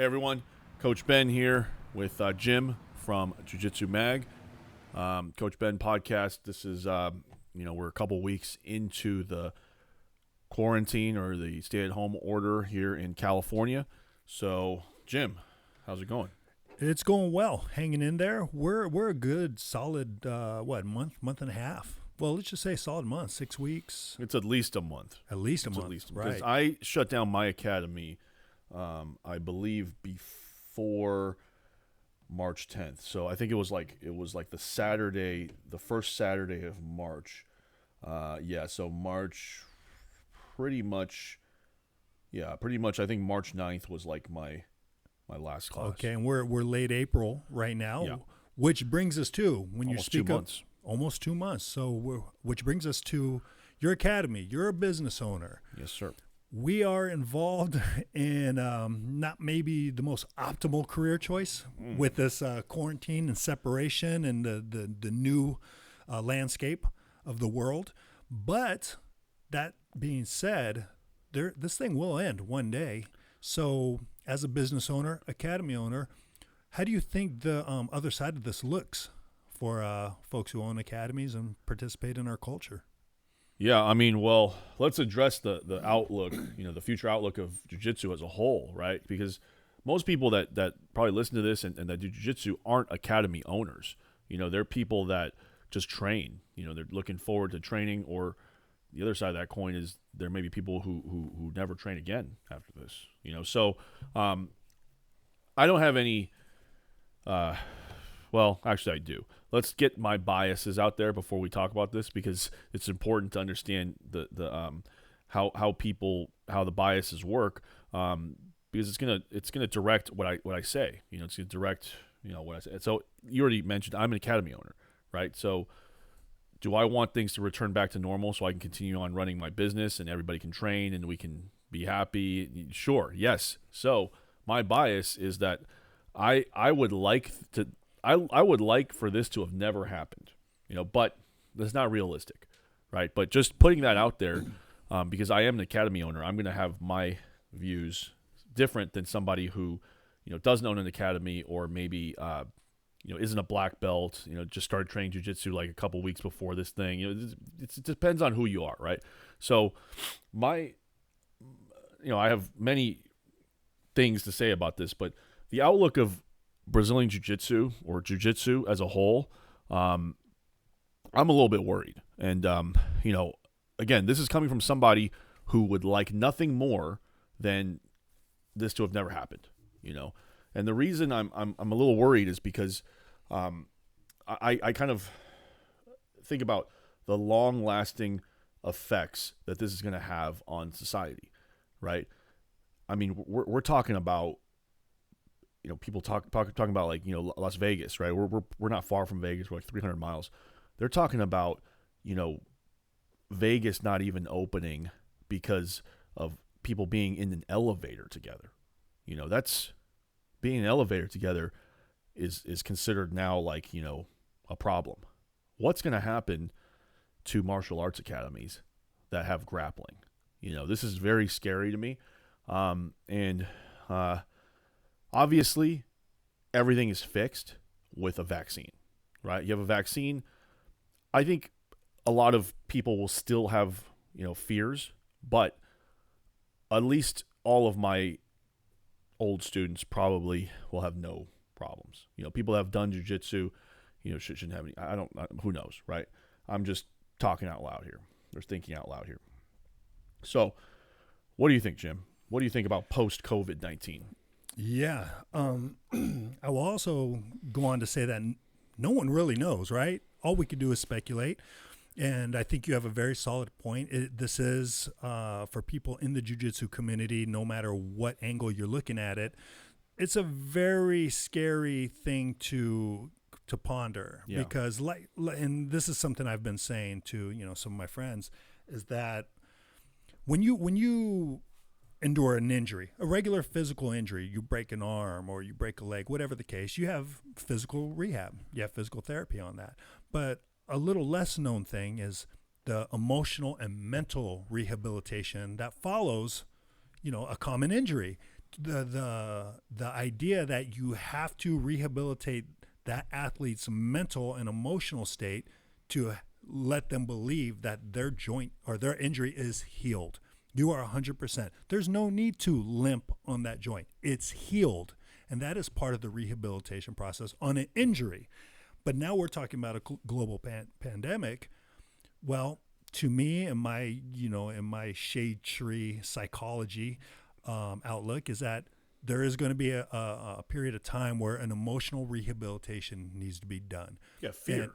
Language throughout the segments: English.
Hey everyone, Coach Ben here with Jim from Jiu-Jitsu Mag. Coach Ben podcast. This is, we're a couple weeks into the quarantine or the stay-at-home order here in California. So, Jim, how's it going? It's going well, hanging in there. We're a good solid month and a half. Well, let's just say solid month, 6 weeks. It's at least a month. At least a month, right? Because I shut down my academy, I believe before March 10th. So I think it was like the first Saturday of March. So March, pretty much. I think March 9th was like my last class. Okay, and we're late April right now, which brings us to Almost 2 months. Almost 2 months. So which brings us to your academy. You're a business owner. Yes, sir. We are involved in not maybe the most optimal career choice with this quarantine and separation and the new landscape of the world. But that being said, this thing will end one day. So as a business owner, academy owner, how do you think the other side of this looks for folks who own academies and participate in our culture? Yeah, I mean, well, let's address the outlook, the future outlook of jiu-jitsu as a whole, right? Because most people that probably listen to this and that do jiu-jitsu aren't academy owners. They're people that just train. They're looking forward to training, or the other side of that coin is there may be people who never train again after this. So I don't have any well, actually I do. Let's get my biases out there before we talk about this, because it's important to understand how the biases work, because it's gonna direct what I say. It's gonna direct what I say. So you already mentioned I'm an academy owner, right? So do I want things to return back to normal so I can continue on running my business and everybody can train and we can be happy? Sure, yes. So my bias is that I would like for this to have never happened, but that's not realistic, right? But just putting that out there, because I am an academy owner, I'm going to have my views different than somebody who, doesn't own an academy, or maybe, isn't a black belt, just started training jiu-jitsu like a couple weeks before this thing. It depends on who you are, right? So I have many things to say about this, but the outlook of Brazilian Jiu-Jitsu or Jiu-Jitsu as a whole, I'm a little bit worried. And, again, this is coming from somebody who would like nothing more than this to have never happened, And the reason I'm a little worried is because I kind of think about the long-lasting effects that this is going to have on society, right? I mean, we're talking about, people talking about like, Las Vegas, right? We're not far from Vegas. We're like 300 miles. They're talking about, Vegas not even opening because of people being in an elevator together. That's being in an elevator together is considered now like, a problem. What's going to happen to martial arts academies that have grappling? This is very scary to me. Obviously, everything is fixed with a vaccine, right? You have a vaccine. I think a lot of people will still have, fears, but at least all of my old students probably will have no problems. People that have done jiu-jitsu, shouldn't have any. Who knows, right? I'm just talking out loud here. Or thinking out loud here. So, what do you think, Jim? What do you think about post-COVID-19? Yeah. I will also go on to say that no one really knows, right? All we can do is speculate. And I think you have a very solid point. This is for people in the jiu-jitsu community, no matter what angle you're looking at it, it's a very scary thing to ponder. Yeah. Because and this is something I've been saying to, some of my friends, is that when you endure an injury, a regular physical injury, you break an arm or you break a leg, whatever the case, you have physical rehab, you have physical therapy on that. But a little less known thing is the emotional and mental rehabilitation that follows, a common injury. the idea that you have to rehabilitate that athlete's mental and emotional state to let them believe that their joint or their injury is healed. You are 100%. There's no need to limp on that joint. It's healed. And that is part of the rehabilitation process on an injury. But now we're talking about a global pandemic. Well, to me, in my shade tree psychology outlook, is that there is going to be a period of time where an emotional rehabilitation needs to be done. Yeah, fear. And,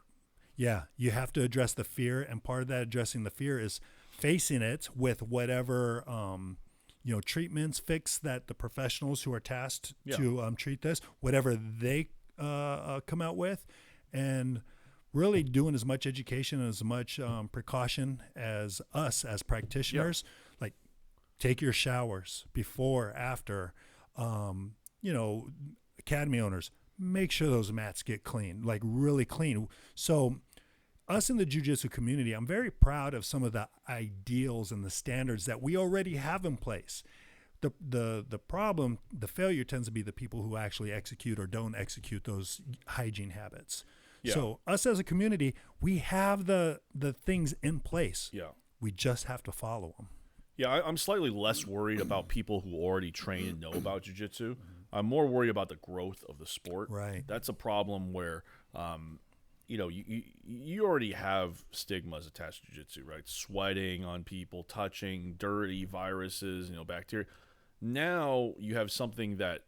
yeah, you have to address the fear, and part of that addressing the fear is facing it with whatever treatments, fix that the professionals who are tasked to treat this, whatever they come out with, and really doing as much education and as much precaution as us as practitioners. Like, take your showers before, after. Academy owners, make sure those mats get clean, like really clean. So us in the jiu-jitsu community, I'm very proud of some of the ideals and the standards that we already have in place. The problem, the failure tends to be the people who actually execute or don't execute those hygiene habits. Yeah. So us as a community, we have the things in place. Yeah. We just have to follow them. Yeah, I'm slightly less worried about people who already train and know about jiu-jitsu. I'm more worried about the growth of the sport. Right. That's a problem where, you already have stigmas attached to jiu-jitsu, right? Sweating on people, touching, dirty, viruses, bacteria. Now you have something that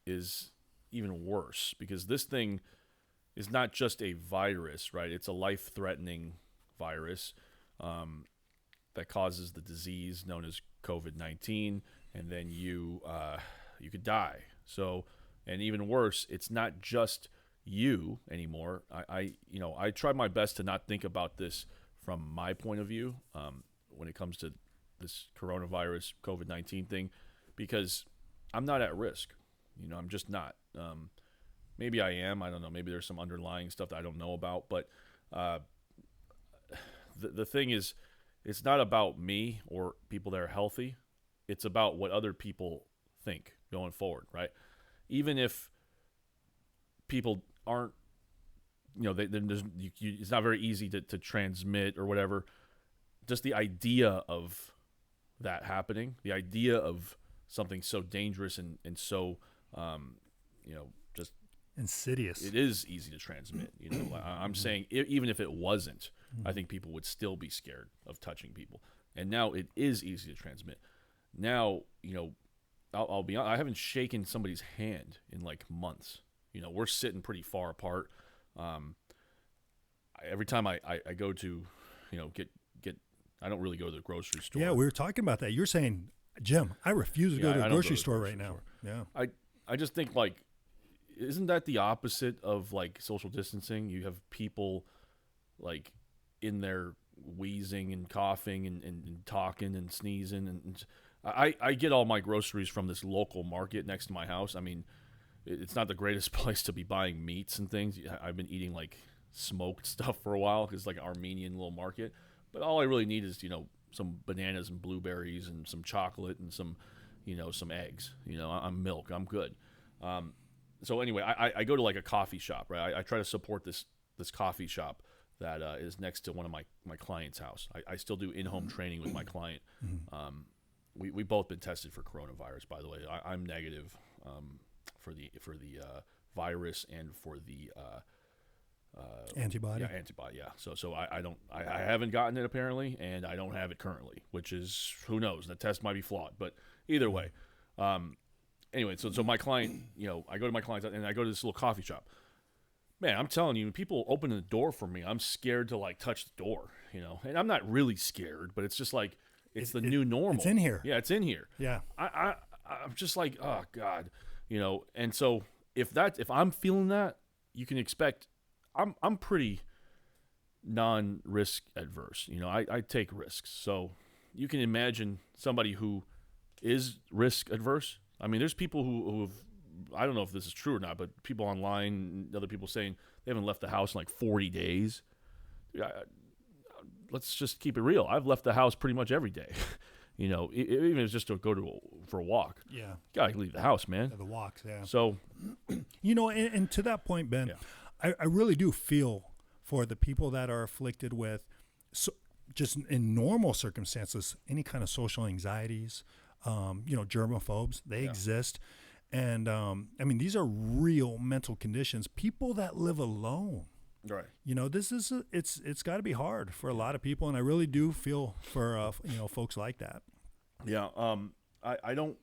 is even worse because this thing is not just a virus, right? It's a life-threatening virus. That causes the disease known as COVID-19, and then you could die. So, and even worse, it's not just you anymore. I try my best to not think about this from my point of view when it comes to this coronavirus COVID-19 thing, because I'm not at risk. I'm just not. Maybe I am. I don't know. Maybe there's some underlying stuff that I don't know about. But the thing is, it's not about me or people that are healthy. It's about what other people think going forward, right? Even if people aren't, it's not very easy to transmit or whatever. Just the idea of that happening, the idea of something so dangerous and so, just insidious. It is easy to transmit. I'm saying even if it wasn't, I think people would still be scared of touching people. And now it is easy to transmit. Now, I'll be honest, I haven't shaken somebody's hand in like months. We're sitting pretty far apart. Every time I go to, get, I don't really go to the grocery store. Yeah, we were talking about that. You're saying, Jim, I refuse to go to the grocery store right now. Yeah. I just think like, isn't that the opposite of like social distancing? You have people like in there wheezing and coughing and talking and sneezing. And I get all my groceries from this local market next to my house. I mean, it's not the greatest place to be buying meats and things. I've been eating like smoked stuff for a while because it's like an Armenian little market. But all I really need is, some bananas and blueberries and some chocolate and some eggs. I'm milk. I'm good. So anyway, I go to like a coffee shop, right? I try to support this coffee shop that is next to one of my client's house. I still do in-home training with my client. We both been tested for coronavirus, by the way. I'm negative for the virus and for the antibody. Yeah, antibody. Yeah. So I haven't gotten it apparently, and I don't have it currently, which is, who knows? The test might be flawed, but either way. Anyway, so my client, I go to my client and I go to this little coffee shop. Man, I'm telling you, people open the door for me, I'm scared to like touch the door, and I'm not really scared, but it's just like, it's the new normal. It's in here. Yeah, it's in here. Yeah. I'm just like, oh God, and so if I'm feeling that, you can expect I'm pretty non-risk adverse. I take risks. So you can imagine somebody who is risk adverse. I mean, there's people who have, I don't know if this is true or not, but people online, other people saying they haven't left the house in like 40 days. Let's just keep it real. I've left the house pretty much every day. even if it's just to go for a walk. Yeah. You gotta leave the house, man. The walks, yeah. So, and to that point, Ben, yeah. I really do feel for the people that are afflicted with, just in normal circumstances, any kind of social anxieties, germaphobes, they exist. And, these are real mental conditions. People that live alone. Right. It's got to be hard for a lot of people. And I really do feel for, folks like that. Yeah. I don't,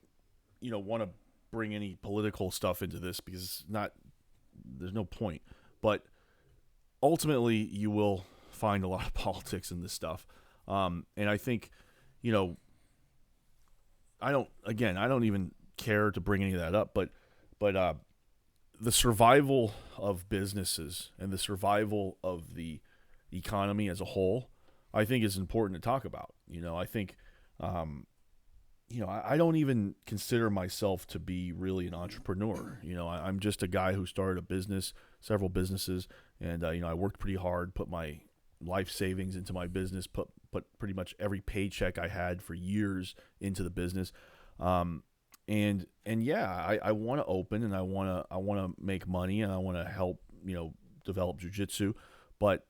want to bring any political stuff into this because there's no point. But ultimately, you will find a lot of politics in this stuff. And I think, I don't even care to bring any of that up, but the survival of businesses and the survival of the economy as a whole, I think is important to talk about. I think, I don't even consider myself to be really an entrepreneur. I'm just a guy who started several businesses, and I worked pretty hard, put my life savings into my business, put pretty much every paycheck I had for years into the business. And I want to open, and I want to make money, and I want to help, develop jiu-jitsu. But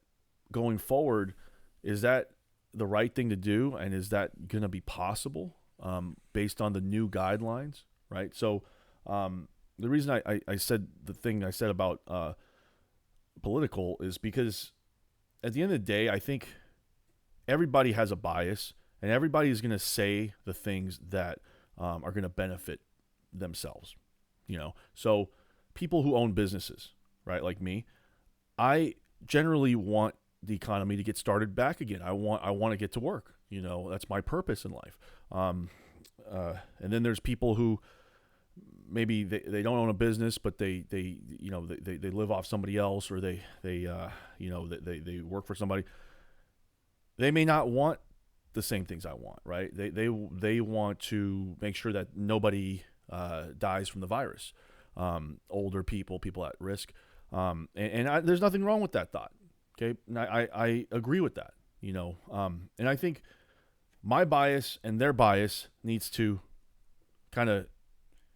going forward, is that the right thing to do? And is that going to be possible, based on the new guidelines? Right. So, the reason I said the thing I said about, political is because at the end of the day, I think everybody has a bias, and everybody is going to say the things that, are going to benefit themselves, So people who own businesses, right, like me, I generally want the economy to get started back again. I want to get to work. That's my purpose in life. And then there's people who maybe they don't own a business, but they live off somebody else, or they work for somebody. They may not want the same things I want, right? They want to make sure that nobody dies from the virus. Older people at risk, and there's nothing wrong with that thought. Okay, and I agree with that. And I think my bias and their bias needs to kind of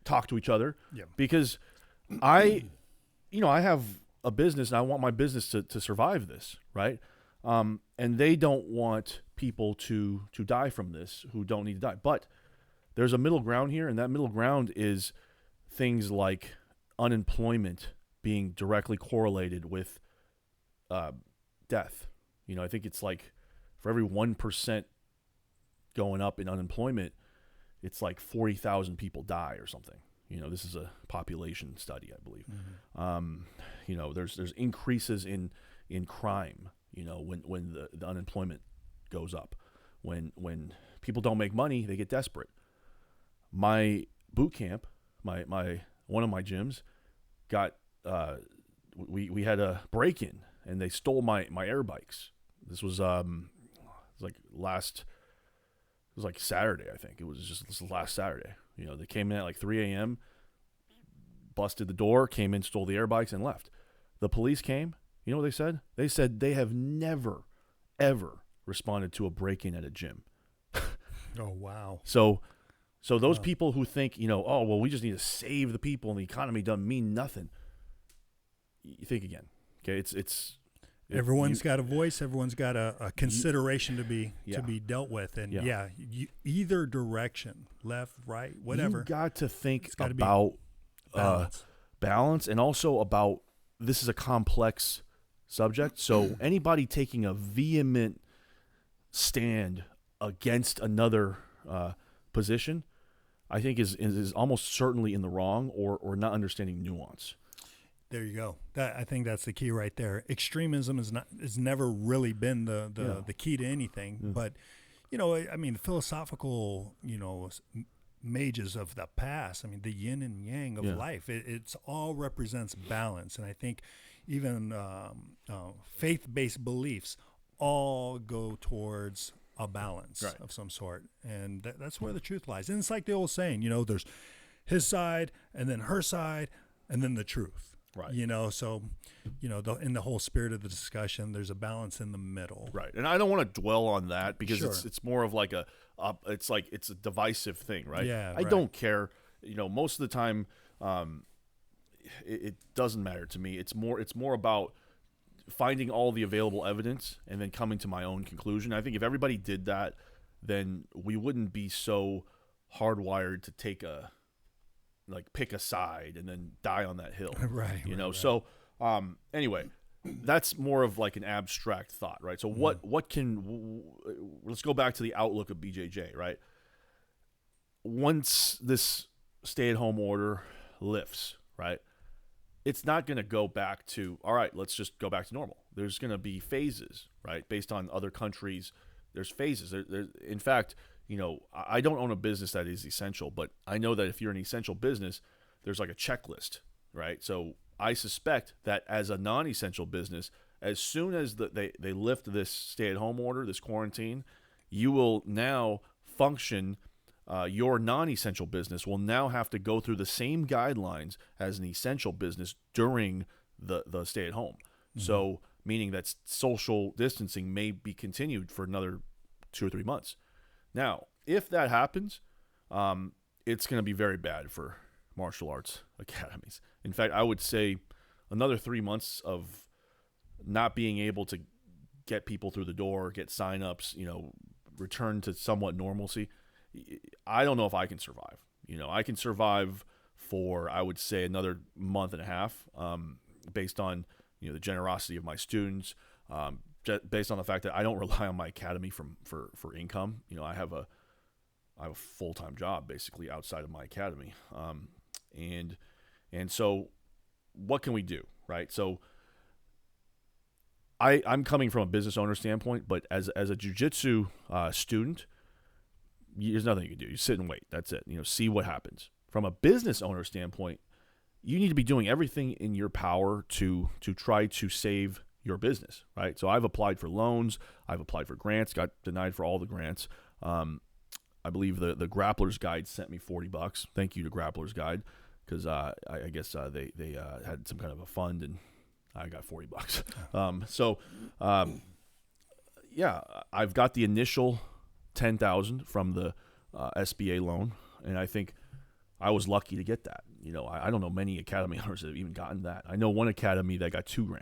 talk to each other, because I have a business, and I want my business to survive this, right? And they don't want people to die from this who don't need to die. But there's a middle ground here, and that middle ground is things like unemployment being directly correlated with death. I think it's like for every 1% going up in unemployment, it's like 40,000 people die or something. This is a population study, I believe. Mm-hmm. There's increases in crime. When the unemployment goes up, when people don't make money, they get desperate. My boot camp, my one of my gyms, got we had a break-in, and they stole my air bikes. This was like Saturday, I think. This was last Saturday. They came in at like 3 a.m., busted the door, came in, stole the air bikes, and left. The police came. You know what they said? They said they have never, ever responded to a break-in at a gym. Oh, wow. So those people who think, we just need to save the people and the economy doesn't mean nothing. You think again. Okay, everyone's got a voice. Everyone's got a consideration to be dealt with, and either direction, left, right, whatever. You got to think about balance, and also about this is a complex subject. So anybody taking a vehement stand against another position, I think is almost certainly in the wrong, or not understanding nuance. There you go. I think that's the key right there. Extremism has never really been the key to anything. Mm. But the philosophical mages of the past. The yin and yang of life. It's all represents balance, and I think even faith-based beliefs all go towards a balance of some sort, and that's where the truth lies. And it's like the old saying, there's his side, and then her side, and then the truth. Right. So, in the whole spirit of the discussion, there's a balance in the middle. Right. And I don't want to dwell on that, because Sure. it's more of like a it's like it's a divisive thing, right? Yeah, I right. don't care. Most of the time, it doesn't matter to me. It's more about finding all the available evidence and then coming to my own conclusion. I think if everybody did that, then we wouldn't be so hardwired to pick a side and then die on that hill. Right. Right. So anyway, that's more of like an abstract thought, right? So let's go back to the outlook of BJJ, right? Once this stay-at-home order lifts, right, it's not going to go back to, all right, let's just go back to normal. There's going to be phases, right? Based on other countries, there's phases. In fact, I don't own a business that is essential, but I know that if you're an essential business, there's like a checklist, right? So I suspect that as a non-essential business, as soon as they lift this stay-at-home order, this quarantine, you will now function. Your non-essential business will now have to go through the same guidelines as an essential business during the stay-at-home. Mm-hmm. So meaning that social distancing may be continued for another 2 or 3 months. Now, if that happens, it's going to be very bad for martial arts academies. In fact, I would say another 3 months of not being able to get people through the door, get signups, return to somewhat normalcy. I don't know if I can survive. I can survive for, I would say, another month and a half, based on the generosity of my students, based on the fact that I don't rely on my academy for income. I have a full-time job basically outside of my academy, and so what can we do, right? So I'm coming from a business owner standpoint, but as a jiu-jitsu student, there's nothing you can do. You sit and wait. That's it. See what happens. From a business owner standpoint, you need to be doing everything in your power to try to save your business, right? So I've applied for loans. I've applied for grants. Got denied for all the grants. I believe the Grappler's Guide sent me $40. Thank you to Grappler's Guide, because I guess they had some kind of a fund and I got $40. Yeah, I've got the initial $10,000 from the SBA loan, and I think I was lucky to get that. I don't know many academy owners that have even gotten that. I know one academy that got $2,000.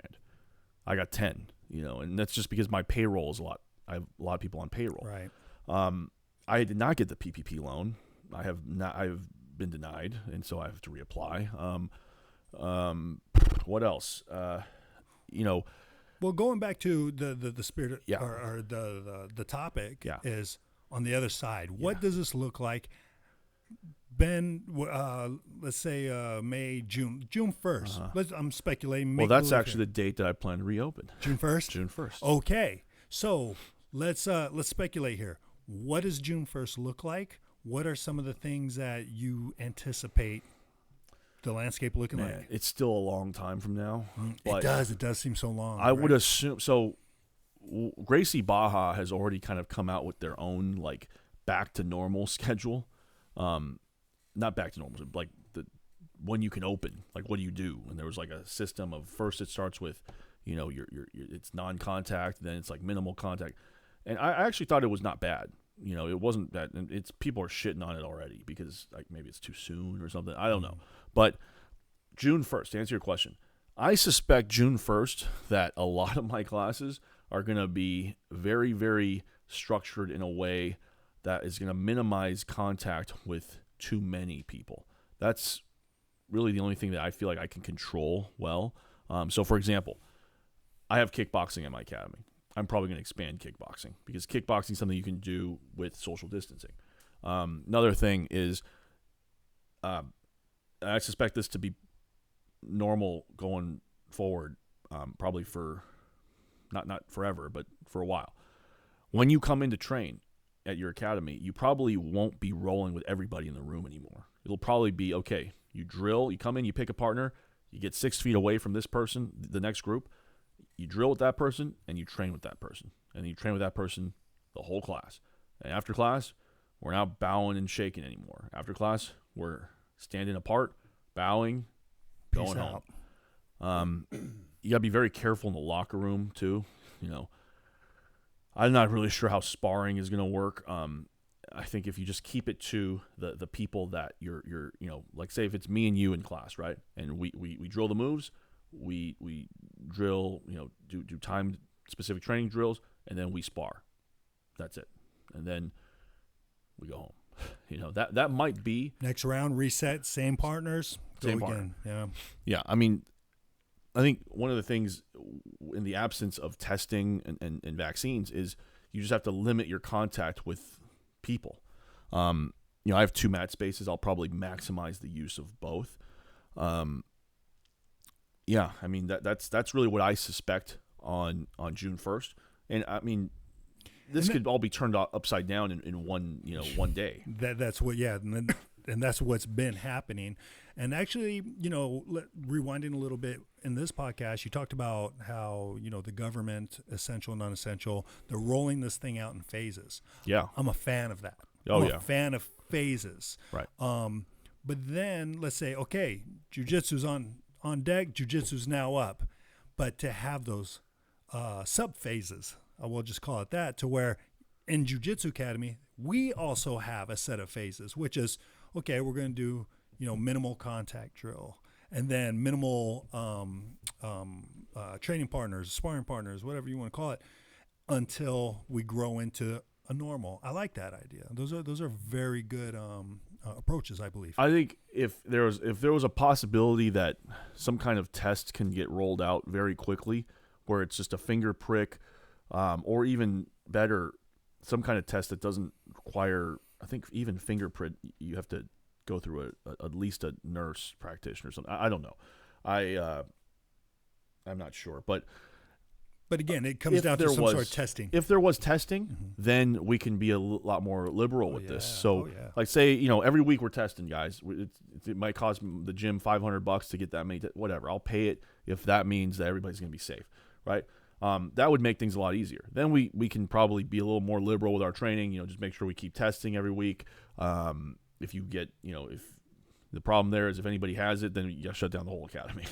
I got 10. And that's just because my payroll is a lot. I have a lot of people on payroll. Right. I did not get the PPP loan. I've been denied, and so I have to reapply. What else? Well, going back to the spirit, Yeah. or the topic, Yeah. is on the other side. What does this look like? Ben, let's say June 1st. I'm speculating. Well, that's actually the date that I plan to reopen. June 1st. June 1st. Okay, so let's speculate here. What does June 1st look like? What are some of the things that you anticipate the landscape looking like? It's still a long time from now. It does seem so long. I would assume so. Gracie Baja has already kind of come out with their own like back to normal schedule. Not back to normal, like when you can open. Like, what do you do? And there was like a system of, first it starts with, your it's non-contact, then it's like minimal contact. And I actually thought it was not bad. It wasn't bad. And it's, people are shitting on it already because like maybe it's too soon or something. I don't know. But June 1st, to answer your question, I suspect June 1st that a lot of my classes are going to be very, very structured in a way that is going to minimize contact with too many people. That's really the only thing that I feel like I can control well. So, for example, I have kickboxing at my academy. I'm probably going to expand kickboxing because kickboxing is something you can do with social distancing. Another thing is, I suspect this to be normal going forward, probably for not forever, but for a while. When you come in to train at your academy, you probably won't be rolling with everybody in the room anymore. It'll probably be, okay, you drill, you come in, you pick a partner, you get 6 feet away from this person, the next group, you drill with that person, and you train with that person. And you train with that person the whole class. And after class, we're not bowing and shaking anymore. After class, we're standing apart, bowing, going home. You got to be very careful in the locker room, too. I'm not really sure how sparring is going to work. I think if you just keep it to the people that you're like say if it's me and you in class, right? And we drill the moves, we drill, do time specific training drills, and then we spar. That's it. And then we go home. That might be next round, reset, same partners, same go partner. again. Yeah. I mean, I think one of the things in the absence of testing and vaccines is you just have to limit your contact with people. I have 2 mat spaces. I'll probably maximize the use of both. Yeah, I mean that's really what I suspect on June 1st. And I mean, this could all be turned upside down in one day. That's what, and that's what's been happening. And actually, rewinding a little bit in this podcast, you talked about how, the government, essential, non-essential, they're rolling this thing out in phases. Yeah. I'm a fan of that. I'm a fan of phases. Right. But then let's say, okay, jiu-jitsu's on deck, jiu-jitsu's now up. But to have those sub-phases, I will just call it that, to where in Jiu-Jitsu Academy, we also have a set of phases, which is, okay, we're going to do, minimal contact drill, and then minimal training partners, sparring partners, whatever you want to call it, until we grow into a normal. I like that idea. Those are very good approaches, I believe. I think if there was a possibility that some kind of test can get rolled out very quickly, where it's just a finger prick, or even better, some kind of test that doesn't require, I think even fingerprint, you have to go through at least a nurse practitioner or something. I don't know. I'm not sure, but again, it comes down to some sort of testing. If there was testing, then we can be a lot more liberal with this. So, like, say, every week we're testing, guys. It might cost the gym $500 to get that many. Whatever, I'll pay it if that means that everybody's going to be safe, right? That would make things a lot easier. Then we can probably be a little more liberal with our training. Just make sure we keep testing every week. If you get, if the problem there is if anybody has it, then you got to shut down the whole academy,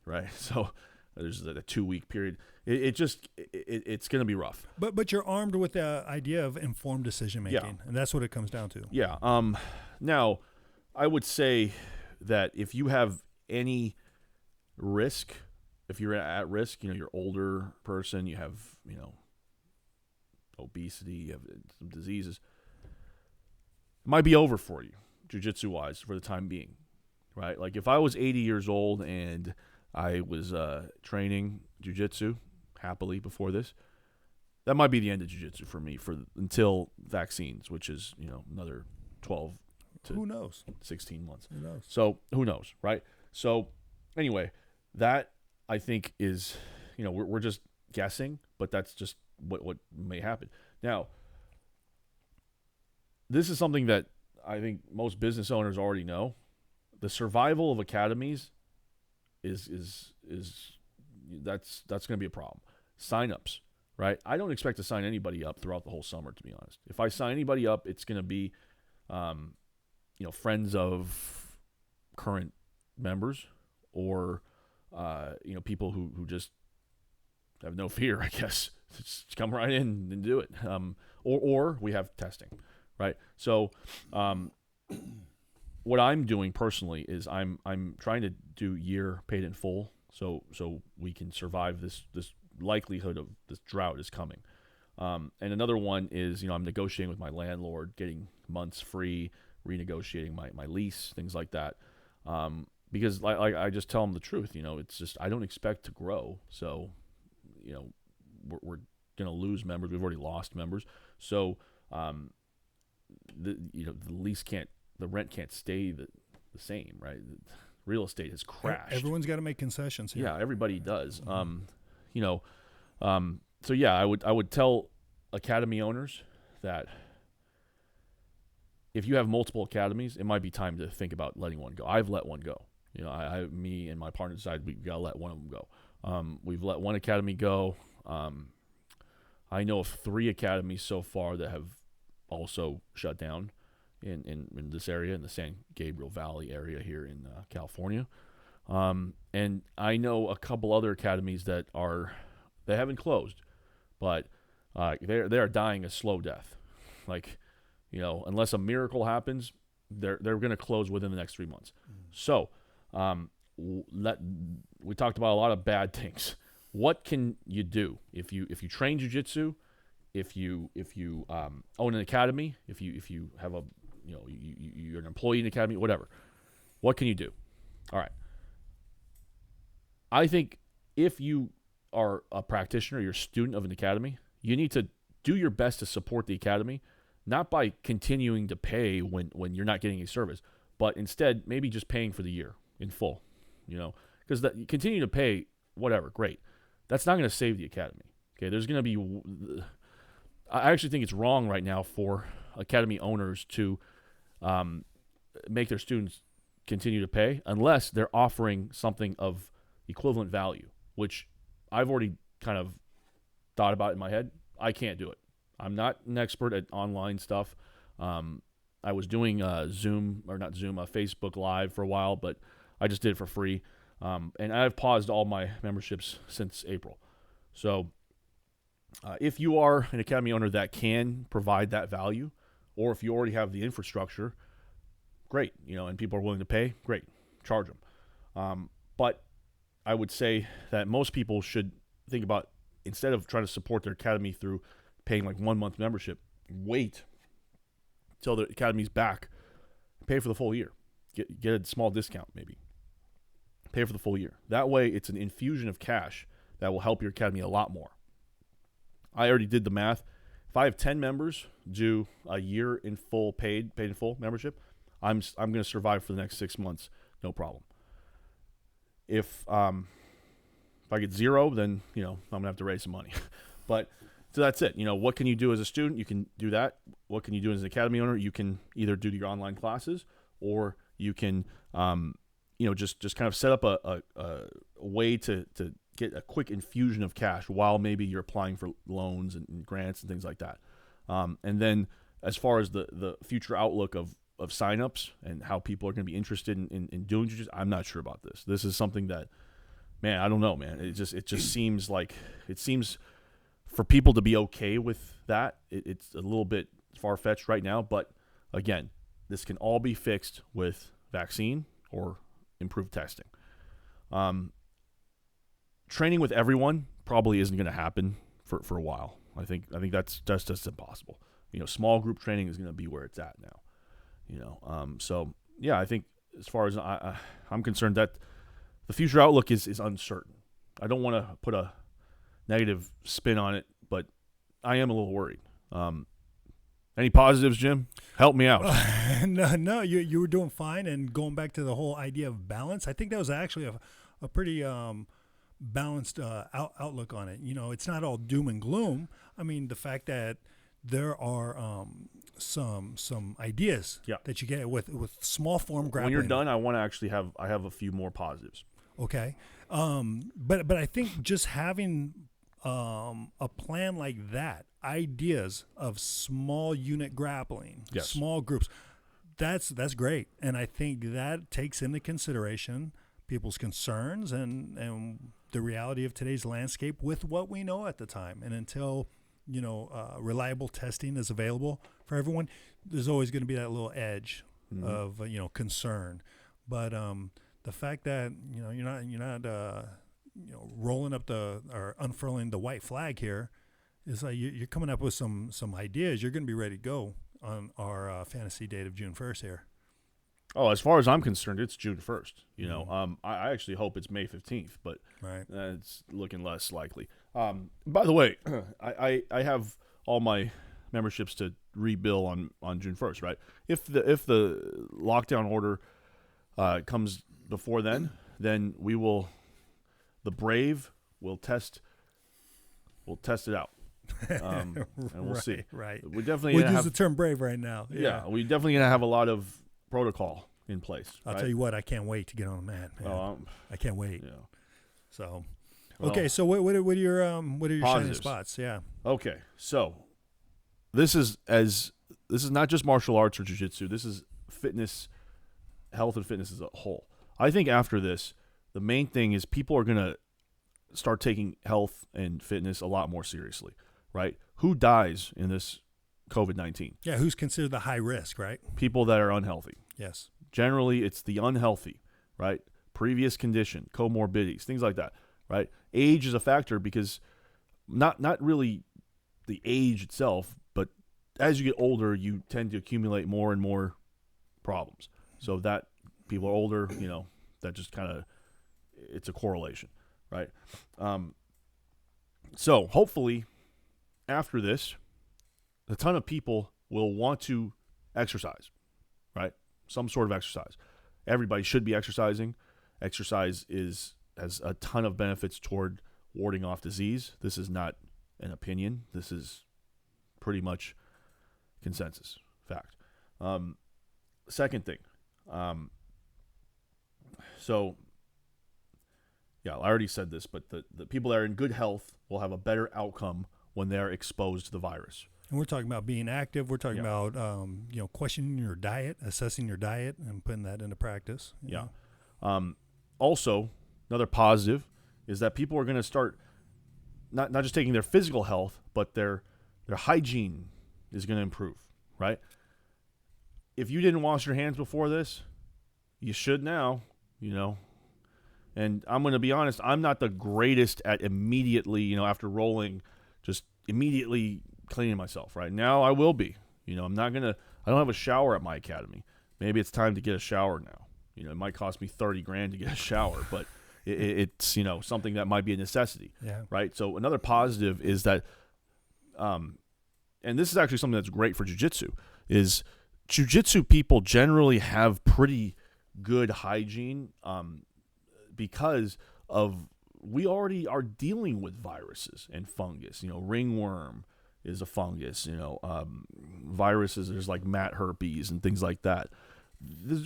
right? So there's a 2-week period. It's going to be rough. But you're armed with the idea of informed decision making, and that's what it comes down to. Yeah. Now, I would say that if you have any risk, if you're at risk, you're older person, you have, obesity, you have some diseases, it might be over for you, jiu-jitsu wise, for the time being, right? Like if I was 80 years old and I was training jiu-jitsu happily before this, that might be the end of jiu-jitsu for me until vaccines, which is, another 12 to who knows 16 months. Who knows? So who knows, right? So anyway, that I think is, we're just guessing, but that's just what may happen. Now, this is something that I think most business owners already know. The survival of academies is that's going to be a problem. Sign-ups, right? I don't expect to sign anybody up throughout the whole summer, to be honest. If I sign anybody up, it's going to be, friends of current members or, people who just have no fear, I guess. Just come right in and do it. Or we have testing, right? So, what I'm doing personally is I'm trying to do year paid in full, so we can survive this likelihood of this drought is coming. And another one is, I'm negotiating with my landlord, getting months free, renegotiating my lease, things like that. Because like I just tell them the truth, it's just I don't expect to grow, so we're gonna lose members. We've already lost members, so the rent can't stay the same, right? Real estate has crashed. Everyone's got to make concessions here. Yeah, everybody does. So yeah, I would tell academy owners that if you have multiple academies, it might be time to think about letting one go. I've let one go. Me and my partner decided we've got to let one of them go. We've let one academy go. I know of 3 academies so far that have also shut down in this area, in the San Gabriel Valley area here in California. And I know a couple other academies that haven't closed, but they are dying a slow death. Like unless a miracle happens, they're going to close within the next 3 months. So, we talked about a lot of bad things. What can you do if you train jiu-jitsu, if you own an academy, if you have you're an employee in an academy, whatever? What can you do? All right. I think if you are a practitioner, you're a student of an academy, you need to do your best to support the academy, not by continuing to pay when you're not getting a service, but instead maybe just paying for the year in full, because you continue to pay, whatever, great. That's not going to save the academy. Okay, there's going to be. I actually think it's wrong right now for academy owners to make their students continue to pay unless they're offering something of equivalent value, which I've already kind of thought about in my head. I can't do it. I'm not an expert at online stuff. I was doing Facebook Live for a while, but I just did it for free. And I've paused all my memberships since April. So if you are an academy owner that can provide that value, or if you already have the infrastructure, great, and people are willing to pay, great, charge them. But I would say that most people should think about, instead of trying to support their academy through paying like 1 month membership, wait till the academy's back, pay for the full year, get a small discount maybe, pay for the full year. That way it's an infusion of cash that will help your academy a lot more. I already did the math. If I have 10 members do a year in full paid in full membership, I'm going to survive for the next 6 months, no problem. If I get 0, then I'm going to have to raise some money. But so that's it. What can you do as a student? You can do that. What can you do as an academy owner? You can either do your online classes, or you can just kind of set up a way to get a quick infusion of cash while maybe you're applying for loans and grants and things like that. And then as far as the future outlook of signups and how people are going to be interested in doing jiu-jitsu, I'm not sure about this. This is something that, man, I don't know, man. It just seems like for people to be okay with that, it's a little bit far-fetched right now. But again, this can all be fixed with vaccine or improved testing. Training with everyone probably isn't going to happen for a while. I think that's just impossible. Small group training is going to be where it's at now. So yeah, I think as far as I'm concerned, that the future outlook is uncertain. I don't want to put a negative spin on it, but I am a little worried. Any positives, Jim? Help me out. No, you were doing fine. And going back to the whole idea of balance, I think that was actually a pretty balanced outlook on it. It's not all doom and gloom. I mean, the fact that there are some ideas that you get with small form grappling. When you're done, I have a few more positives. Okay. But I think just having a plan like that, ideas of small unit grappling, yes, small groups, that's great. And I think that takes into consideration people's concerns and the reality of today's landscape with what we know at the time. And until reliable testing is available for everyone, there's always going to be that little edge of concern. But the fact that you're not rolling up or unfurling the white flag here is like you're coming up with some ideas. You're going to be ready to go on our fantasy date of June 1st here. Oh, as far as I'm concerned, it's June 1st. I actually hope it's May 15th, but right, it's looking less likely. By the way, I have all my memberships to rebill on June 1st, right? If the lockdown order comes before then we will, the brave will test it out. And we'll see. Right. We definitely use the term brave right now. Yeah, we definitely gonna have a lot of protocol in place. I'll tell you what, I can't wait to get on the mat, man. I can't wait. Yeah. So, okay. So what are your shining spots? Yeah. Okay. So this is not just martial arts or jiu-jitsu. This is fitness, health and fitness as a whole. I think after this, the main thing is people are gonna start taking health and fitness a lot more seriously, right? Who dies in this COVID-19. Yeah, who's considered the high risk, right? People that are unhealthy. Yes. Generally, it's the unhealthy, right? Previous condition, comorbidities, things like that, right? Age is a factor because not really the age itself, but as you get older, you tend to accumulate more and more problems. So that people are older, that just kind of, it's a correlation, right? So hopefully after this, a ton of people will want to exercise, right? Some sort of exercise. Everybody should be exercising. Exercise has a ton of benefits toward warding off disease. This is not an opinion. This is pretty much consensus, fact. Second thing. So, yeah, I already said this, but the people that are in good health will have a better outcome when they're exposed to the virus. And we're talking about being active. We're talking about, questioning your diet, assessing your diet, and putting that into practice. Yeah. Also, another positive is that people are going to start not just taking their physical health, but their hygiene is going to improve, right? If you didn't wash your hands before this, you should now, And I'm going to be honest, I'm not the greatest at immediately, after rolling, just immediately cleaning myself. Right now, I will be. I don't have a shower at my academy. Maybe it's time to get a shower now. It might cost me $30,000 to get a shower, but it's something that might be a necessity. Yeah. Right. So another positive is that, and this is actually something that's great for jiu-jitsu, is jiu-jitsu people generally have pretty good hygiene, because of we already are dealing with viruses and fungus. Ringworm is a fungus. Viruses, there's like mat herpes and things like that.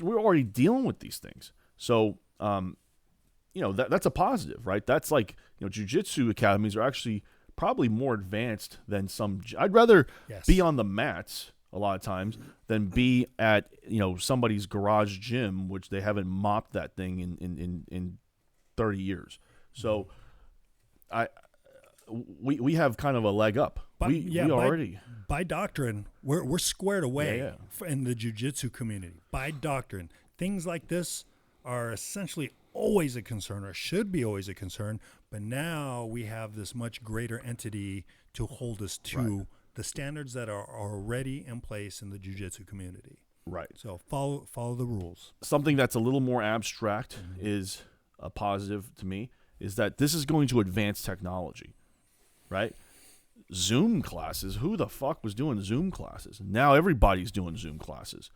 We're already dealing with these things. So, that's a positive, right? That's like, jiu-jitsu academies are actually probably more advanced than some. I'd rather be on the mats a lot of times than be at, somebody's garage gym, which they haven't mopped that thing in 30 years. So we have kind of a leg up. By doctrine, we're squared away in the jiu-jitsu community. By doctrine, things like this are essentially always a concern, or should be always a concern. But now we have this much greater entity to hold us to the standards that are already in place in the jiu-jitsu community. Right. So follow the rules. Something that's a little more abstract is a positive to me, is that this is going to advance technology, right? Zoom classes. Who the fuck was doing Zoom classes? Now everybody's doing Zoom classes.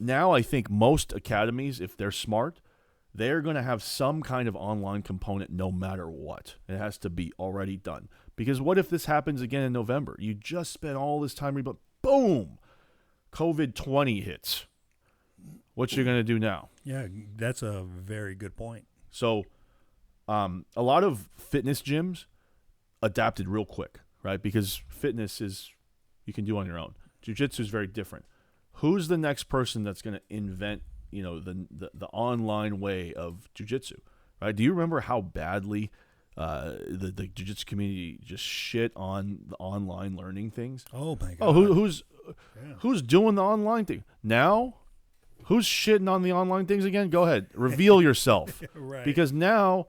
Now I think most academies, if they're smart, they're going to have some kind of online component no matter what. It has to be already done. Because what if this happens again in November? You just spent all this time, but boom, COVID-20 hits. What you going to do now? Yeah, that's a very good point. So a lot of fitness gyms adapted real quick, right? Because fitness is you can do on your own. Jiu-jitsu is very different. Who's the next person that's going to invent, the online way of jiu-jitsu, right? Do you remember how badly the jiu-jitsu community just shit on the online learning things? Oh my god! Oh, who's doing the online thing now? Who's shitting on the online things again? Go ahead, reveal yourself, right? Because now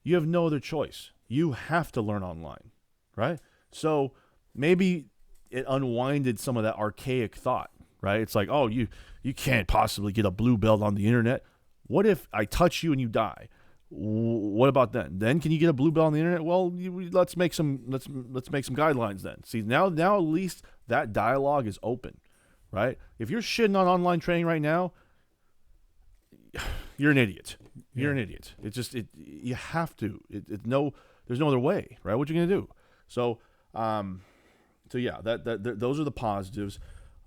you have no other choice. You have to learn online, right? So maybe it unwinded some of that archaic thought, right? It's like, oh, you can't possibly get a blue belt on the internet. What if I touch you and you die? What about then? Then can you get a blue belt on the internet? Well, let's make some guidelines then. See, now at least that dialogue is open, right? If you're shitting on online training right now, you're an idiot. You're an idiot. It's just you have to. There's no other way, right? What you gonna do? So yeah, that those are the positives.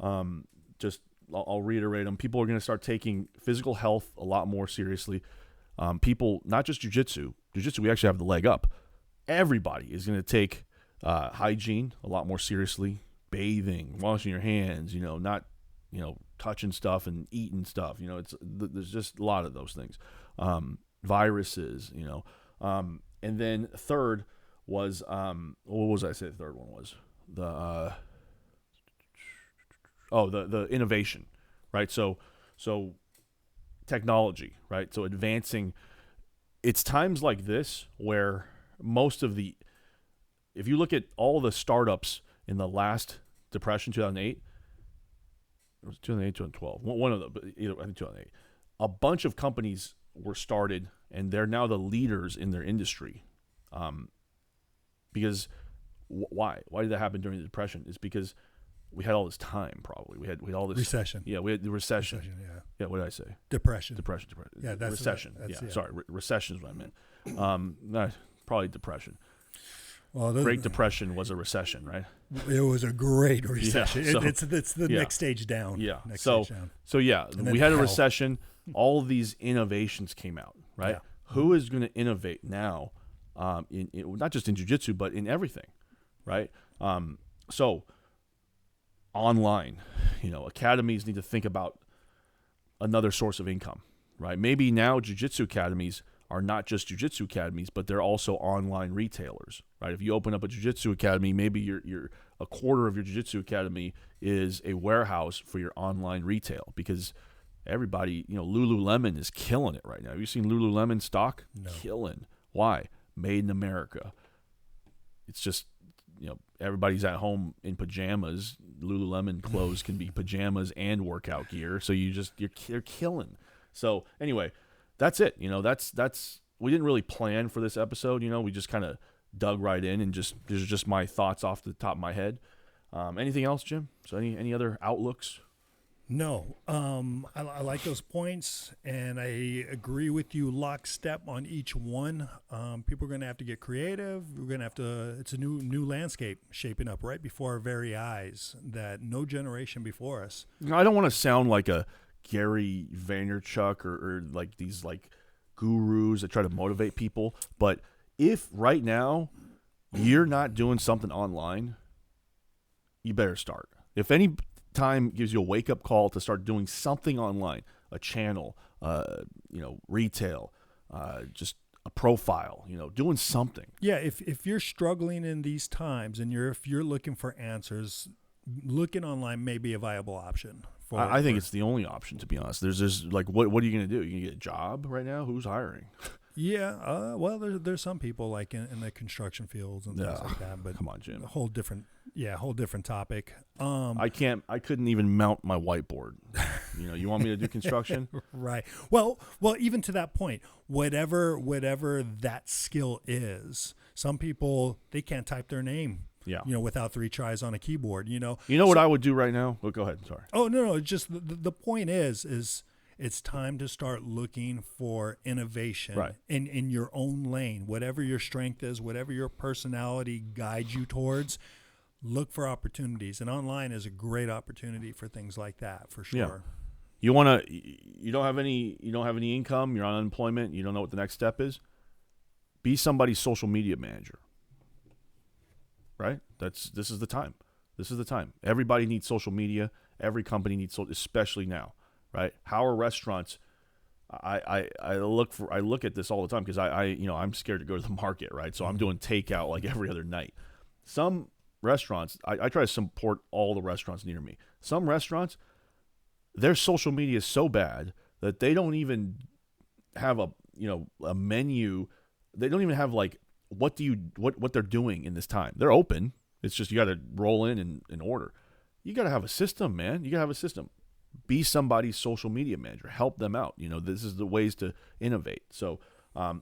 I'll reiterate them. People are going to start taking physical health a lot more seriously. People, not just jiu-jitsu. Jiu-jitsu, we actually have the leg up. Everybody is going to take hygiene a lot more seriously. Bathing, washing your hands, not, touching stuff and eating stuff. There's just a lot of those things. Viruses, and then third was, what was I say the third one was? the innovation, right? So technology, right? So advancing. It's times like this where if you look at all the startups in the last depression, 2008, it was 2008, 2012, one of them, but either, I think 2008, a bunch of companies were started, and they're now the leaders in their industry. Because why did that happen during the depression? It's because we had all this time. Probably we had all this recession. Yeah, we had the recession. Yeah. What did I say? Depression. Yeah, that's recession. Sorry, recession is what I meant. No, probably depression. Well, Great Depression was a recession, right? It was a great recession. Yeah, it's the next stage down. Yeah. Next stage down. So yeah, we had a recession. All of these innovations came out, right? Yeah. Who is going to innovate now? In not just in jiu-jitsu, but in everything, right? So online, academies need to think about another source of income, right? Maybe now jiu-jitsu academies are not just jiu-jitsu academies, but they're also online retailers, right? If you open up a jiu-jitsu academy, maybe you're a quarter of your jiu-jitsu academy is a warehouse for your online retail, because everybody, Lululemon is killing it right now. Have you seen Lululemon stock? No. Killing. Why? Made in America. It's just, everybody's at home in pajamas. Lululemon clothes can be pajamas and workout gear. So you're killing. So anyway, that's it. That's we didn't really plan for this episode. We just kind of dug right in, and these are just my thoughts off the top of my head. Anything else, Jim? So any other outlooks? No. I like those points, and I agree with you lockstep on each one. People are going to have to get creative. We're going to have to. It's a new landscape shaping up right before our very eyes that no generation before us. I don't want to sound like a Gary Vaynerchuk or like these like gurus that try to motivate people, but if right now you're not doing something online, you better start. If any time gives you a wake-up call to start doing something online, a channel, retail, just a profile, doing something. Yeah, if you're struggling in these times and if you're looking for answers, looking online may be a viable option. I think it's the only option, to be honest. There's like, what are you going to do? You going to get a job right now? Who's hiring? Yeah, well, there's some people like in the construction fields and things like that. But come on, Jim. A whole different topic. I couldn't even mount my whiteboard. You want me to do construction? Right. Well, even to that point, whatever that skill is, some people, they can't type their name. Yeah. Without 3 tries on a keyboard. What I would do right now? Well, go ahead. Sorry. Oh no. Just the point is it's time to start looking for innovation in your own lane, whatever your strength is, whatever your personality guides you towards. Look for opportunities, and online is a great opportunity for things like that, for sure. Yeah. You don't have any income. You're on unemployment. You don't know what the next step is. Be somebody's social media manager. Right? This is the time. This is the time. Everybody needs social media. Every company needs especially now. Right? How are restaurants? I look at this all the time because I'm scared to go to the market, right? So I'm doing takeout like every other night. Some restaurants, I try to support all the restaurants near me. Some restaurants, their social media is so bad that they don't even have a menu. They don't even have like what they're doing in this time. They're open. It's just you got to roll in and order. You got to have a system, man. You got to have a system. Be somebody's social media manager. Help them out. This is the ways to innovate. So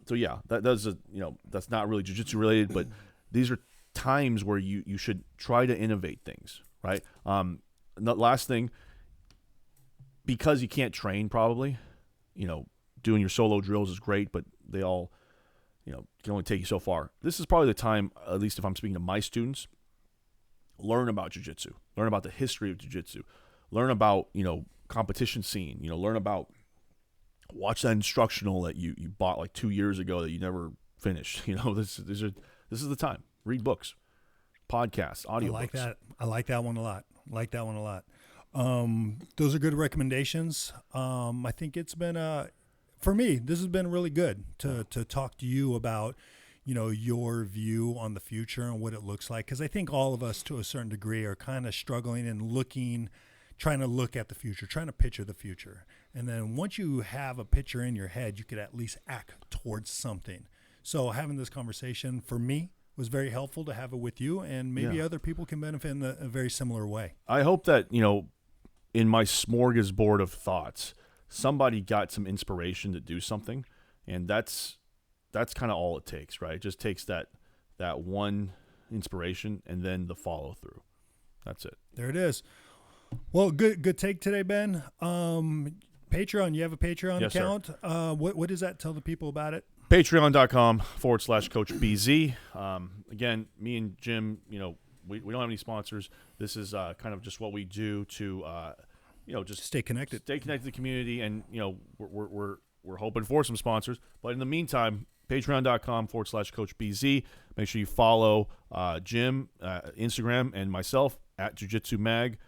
yeah, that's not really jiu-jitsu related, but these are times where you should try to innovate things, right? The last thing, because you can't train probably, doing your solo drills is great, but they all, can only take you so far. This is probably the time, at least if I'm speaking to my students, learn about jiu-jitsu, learn about the history of jiu-jitsu, learn about, competition scene, learn about, watch that instructional that you bought like 2 years ago that you never finished. This is the time. Read books, podcasts, audiobooks. I like that one a lot. Those are good recommendations. I think it's been for me, this has been really good to talk to you about, your view on the future and what it looks like. Because I think all of us, to a certain degree, are kind of struggling and trying to look at the future, trying to picture the future. And then once you have a picture in your head, you could at least act towards something. So having this conversation for me was very helpful to have it with you, and maybe other people can benefit in a very similar way. I hope that, in my smorgasbord of thoughts, somebody got some inspiration to do something, and that's kind of all it takes, right? It just takes that one inspiration and then the follow through. That's it. There it is. Well, good take today, Ben. Patreon, you have a Patreon account. What does that tell the people about it? Patreon.com/Coach BZ. Again, me and Jim, we don't have any sponsors. This is kind of just what we do to, just stay connected. Stay connected to the community, and we're hoping for some sponsors. But in the meantime, Patreon.com/Coach BZ. Make sure you follow Jim, Instagram, and myself at Jiu-Jitsu Mag,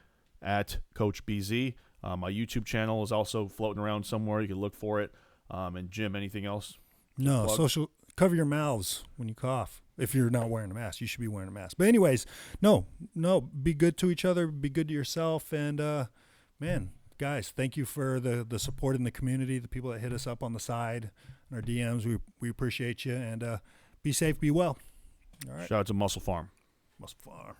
at Coach BZ. My YouTube channel is also floating around somewhere. You can look for it. And Jim, anything else? No, social. Cover your mouths when you cough. If you're not wearing a mask, you should be wearing a mask. But anyways, no, be good to each other, be good to yourself, and man, guys, thank you for the support in the community, the people that hit us up on the side, and our DMs. We appreciate you, and be safe, be well. All right. Shout out to Muscle Farm. Muscle Farm.